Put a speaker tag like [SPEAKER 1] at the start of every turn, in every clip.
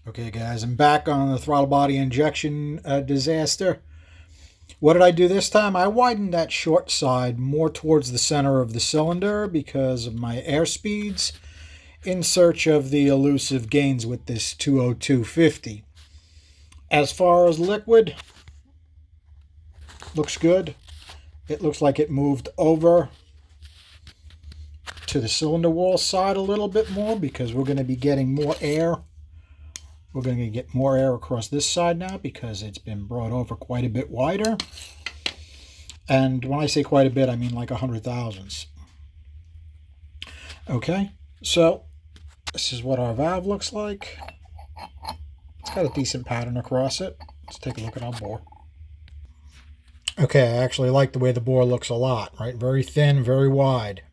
[SPEAKER 1] Okay, guys, I'm back on the throttle body injection disaster. What did I do this time? I widened that short side more towards the center of the cylinder because of my airspeeds in search of the elusive gains with this 20250. As far as liquid, looks good. It looks like it moved over to the cylinder wall side a little bit more because we're going to be getting more air. We're going to get more air across this side now because it's been brought over quite a bit wider. And when I say quite a bit, I mean like 100 thousandths. Okay, so this is what our valve looks like. It's got a decent pattern across it. Let's take a look at our bore. Okay, I actually like the way the bore looks a lot, right? Very thin, very wide.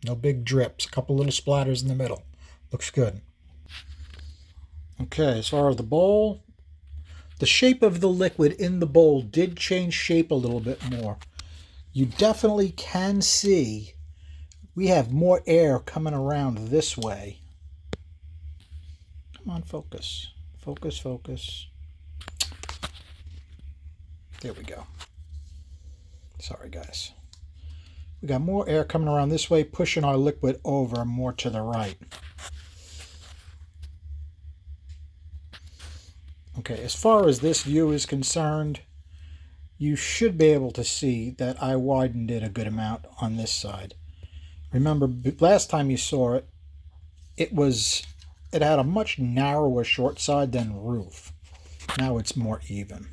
[SPEAKER 1] No big drips, a couple little splatters in the middle. Looks good. Okay, as far as the bowl, the shape of the liquid in the bowl did change shape a little bit more. You definitely can see we have more air coming around this way. Come on, focus. Focus, focus. There we go. Sorry, guys. We got more air coming around this way, pushing our liquid over more to the right. Okay, as far as this view is concerned, you should be able to see that I widened it a good amount on this side. Remember, last time you saw it, it had a much narrower short side than roof. Now it's more even.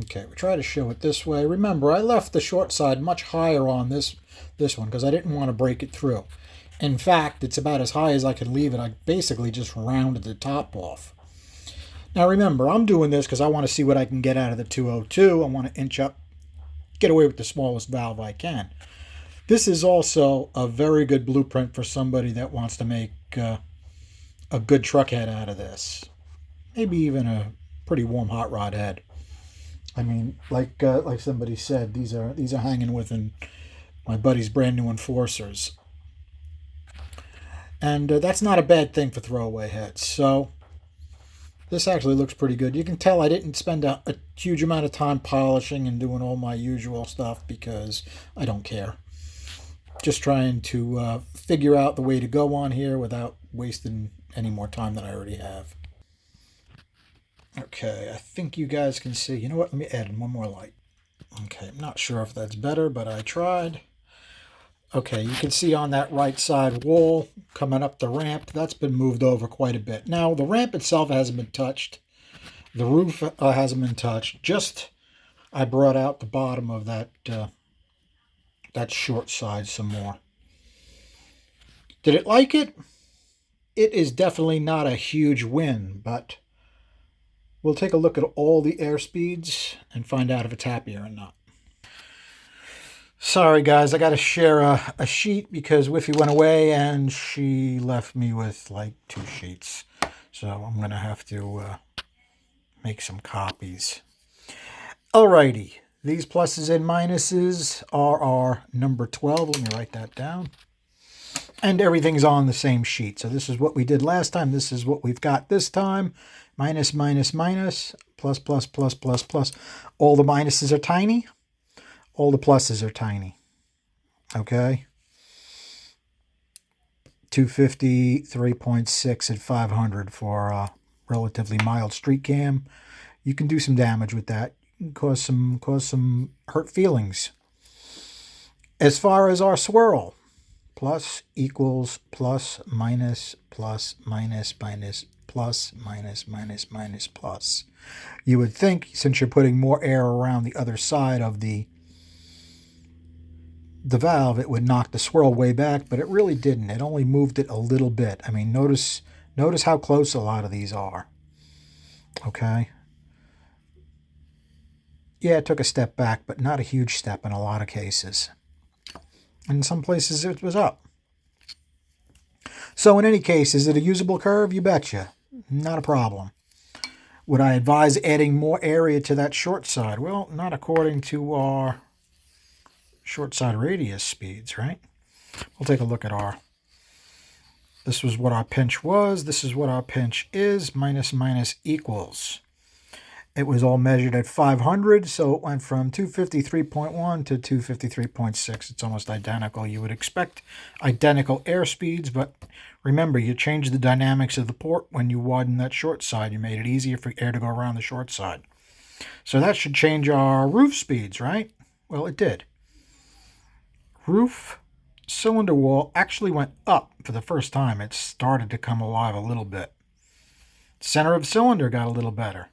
[SPEAKER 1] Okay, we try to show it this way. Remember, I left the short side much higher on this one because I didn't want to break it through. In fact, it's about as high as I can leave it. I basically just rounded the top off. Now remember, I'm doing this because I want to see what I can get out of the 202. I want to inch up, get away with the smallest valve I can. This is also a very good blueprint for somebody that wants to make a good truck head out of this. Maybe even a pretty warm hot rod head. I mean, like somebody said, these are hanging within my buddy's brand new Enforcers. And that's not a bad thing for throwaway heads. So this actually looks pretty good. You can tell I didn't spend a huge amount of time polishing and doing all my usual stuff because I don't care. Just trying to figure out the way to go on here without wasting any more time than I already have. Okay, I think you guys can see. You know what? Let me add in one more light. Okay, I'm not sure if that's better, but I tried. Okay, you can see on that right side wall coming up the ramp, that's been moved over quite a bit. Now, the ramp itself hasn't been touched. The roof hasn't been touched. Just I brought out the bottom of that short side some more. Did it like it? It is definitely not a huge win, but we'll take a look at all the air speeds and find out if it's happier or not. Sorry, guys, I got to share a sheet because Wiffy went away and she left me with like 2 sheets. So I'm going to have to make some copies. Alrighty, these pluses and minuses are our number 12. Let me write that down. And everything's on the same sheet. So this is what we did last time. This is what we've got this time. Minus, minus, minus, plus, plus, plus, plus, plus. All the minuses are tiny. All the pluses are tiny. Okay. 250, 3.6 at 500 for a relatively mild street cam. You can do some damage with that. You can cause some hurt feelings. As far as our swirl, plus equals plus minus plus minus minus plus minus minus minus plus. You would think, since you're putting more air around the other side of the valve, it would knock the swirl way back, but it really didn't. It only moved it a little bit. I mean, notice how close a lot of these are. Okay. Yeah, it took a step back, but not a huge step in a lot of cases. In some places, it was up. So in any case, is it a usable curve? You betcha. Not a problem. Would I advise adding more area to that short side? Well, not according to our short side radius speeds, right? We'll take a look at our This was what our pinch was. This is what our pinch is. Minus minus equals. It was all measured at 500, so it went from 253.1 to 253.6. It's almost identical. You would expect identical air speeds, but remember, you changed the dynamics of the port when you widened that short side. You made it easier for air to go around the short side. So that should change our roof speeds, right? Well, it did. Roof cylinder wall actually went up for the first time. It started to come alive a little bit. Center of cylinder got a little better.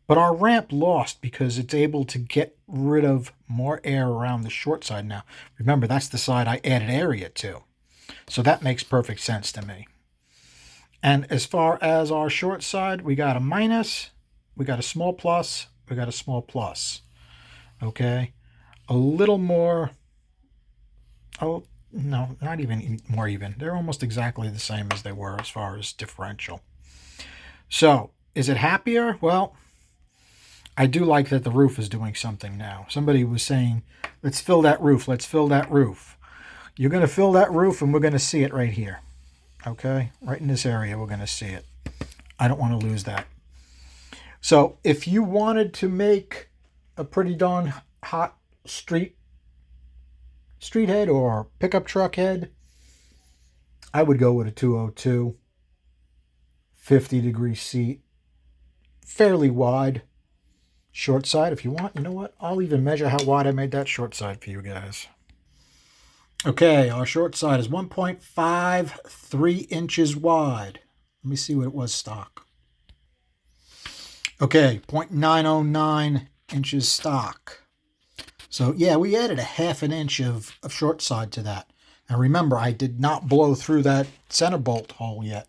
[SPEAKER 1] But our ramp lost because it's able to get rid of more air around the short side now. Remember, that's the side I added area to. So that makes perfect sense to me. And as far as our short side, we got a minus, we got a small plus, we got a small plus. Okay? A little more, oh, no, not even more even. They're almost exactly the same as they were as far as differential. So, is it happier? Well, I do like that the roof is doing something now. Somebody was saying, let's fill that roof, let's fill that roof. You're going to fill that roof and we're going to see it right here. Okay? Right in this area, we're going to see it. I don't want to lose that. So if you wanted to make a pretty darn hot street head or pickup truck head, I would go with a 202, 50-degree seat, fairly wide. Short side, if you want. You know what? I'll even measure how wide I made that short side for you guys. Okay, our short side is 1.53 inches wide. Let me see what it was stock. Okay, 0.909 inches stock. So yeah, we added a half an inch of short side to that. Now remember, I did not blow through that center bolt hole yet.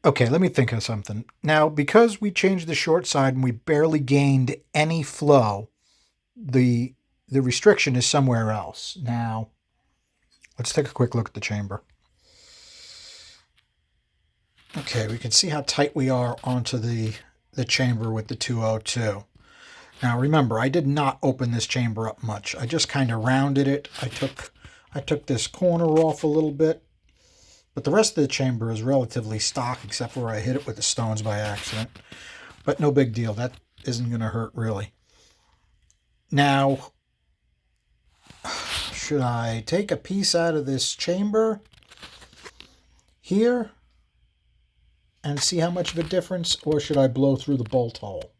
[SPEAKER 1] Okay, let me think of something. Now, because we changed the short side and we barely gained any flow, the restriction is somewhere else. Now, let's take a quick look at the chamber. Okay, we can see how tight we are onto the chamber with the 202. Now, remember, I did not open this chamber up much. I just kind of rounded it. I took this corner off a little bit. But the rest of the chamber is relatively stock, except where I hit it with the stones by accident. But no big deal. That isn't going to hurt, really. Now, should I take a piece out of this chamber here and see how much of a difference, or should I blow through the bolt hole?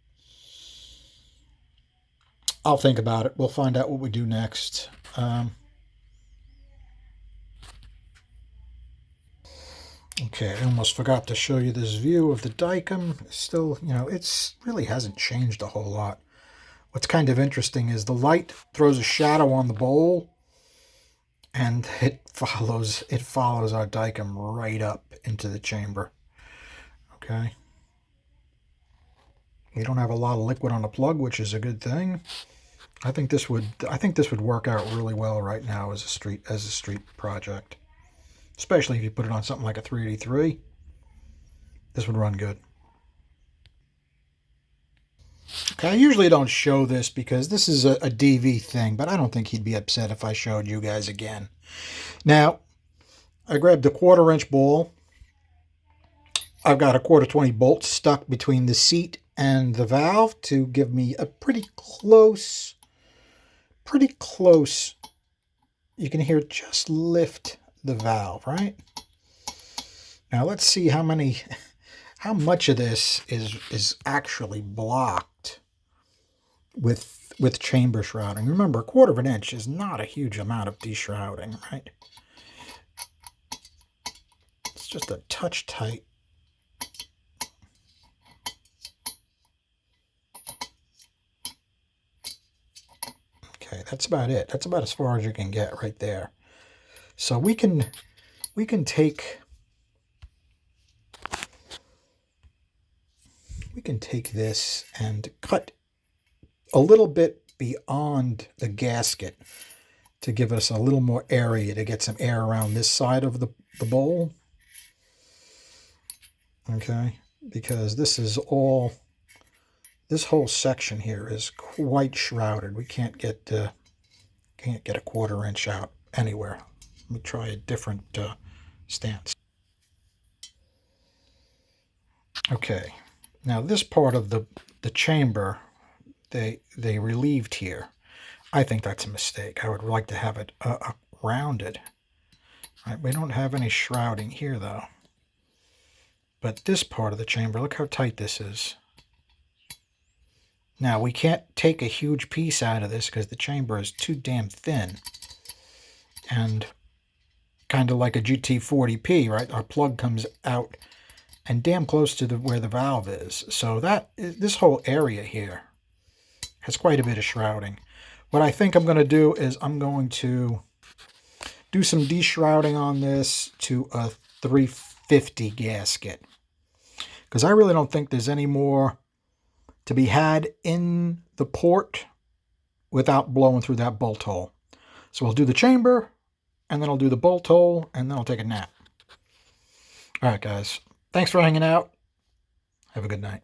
[SPEAKER 1] I'll think about it. We'll find out what we do next. Okay, I almost forgot to show you this view of the Dicom. Still, it's really hasn't changed a whole lot. What's kind of interesting is the light throws a shadow on the bowl, and it follows our Dicom right up into the chamber. Okay. We don't have a lot of liquid on the plug, which is a good thing. I think this would work out really well right now as a street project. Especially if you put it on something like a 383. This would run good. Okay, I usually don't show this because this is a DV thing, but I don't think he'd be upset if I showed you guys again. Now, I grabbed a 1/4-inch ball. I've got a 1/4-20 bolt stuck between the seat and the valve to give me a pretty close. You can hear it just lift the valve, right? Now let's see how much of this is actually blocked with chamber shrouding. Remember, 1/4 inch is not a huge amount of deshrouding, right? It's just a touch tight. Okay, that's about it. That's about as far as you can get right there. So we can take this and cut a little bit beyond the gasket to give us a little more area to get some air around this side of the bowl. Okay, because this whole section here is quite shrouded. We can't get Can't get a 1/4 inch out anywhere. Let me try a different stance. Okay, now this part of the chamber, they relieved here. I think that's a mistake. I would like to have it rounded. Right, we don't have any shrouding here though. But this part of the chamber, look how tight this is. Now we can't take a huge piece out of this because the chamber is too damn thin. And kind of like a GT40P, right? Our plug comes out and damn close to where the valve is. So this whole area here has quite a bit of shrouding. What I think I'm going to do is I'm going to do some de-shrouding on this to a 350 gasket. Because I really don't think there's any more to be had in the port without blowing through that bolt hole. So I'll do the chamber, and then I'll do the bolt hole, and then I'll take a nap. All right, guys. Thanks for hanging out. Have a good night.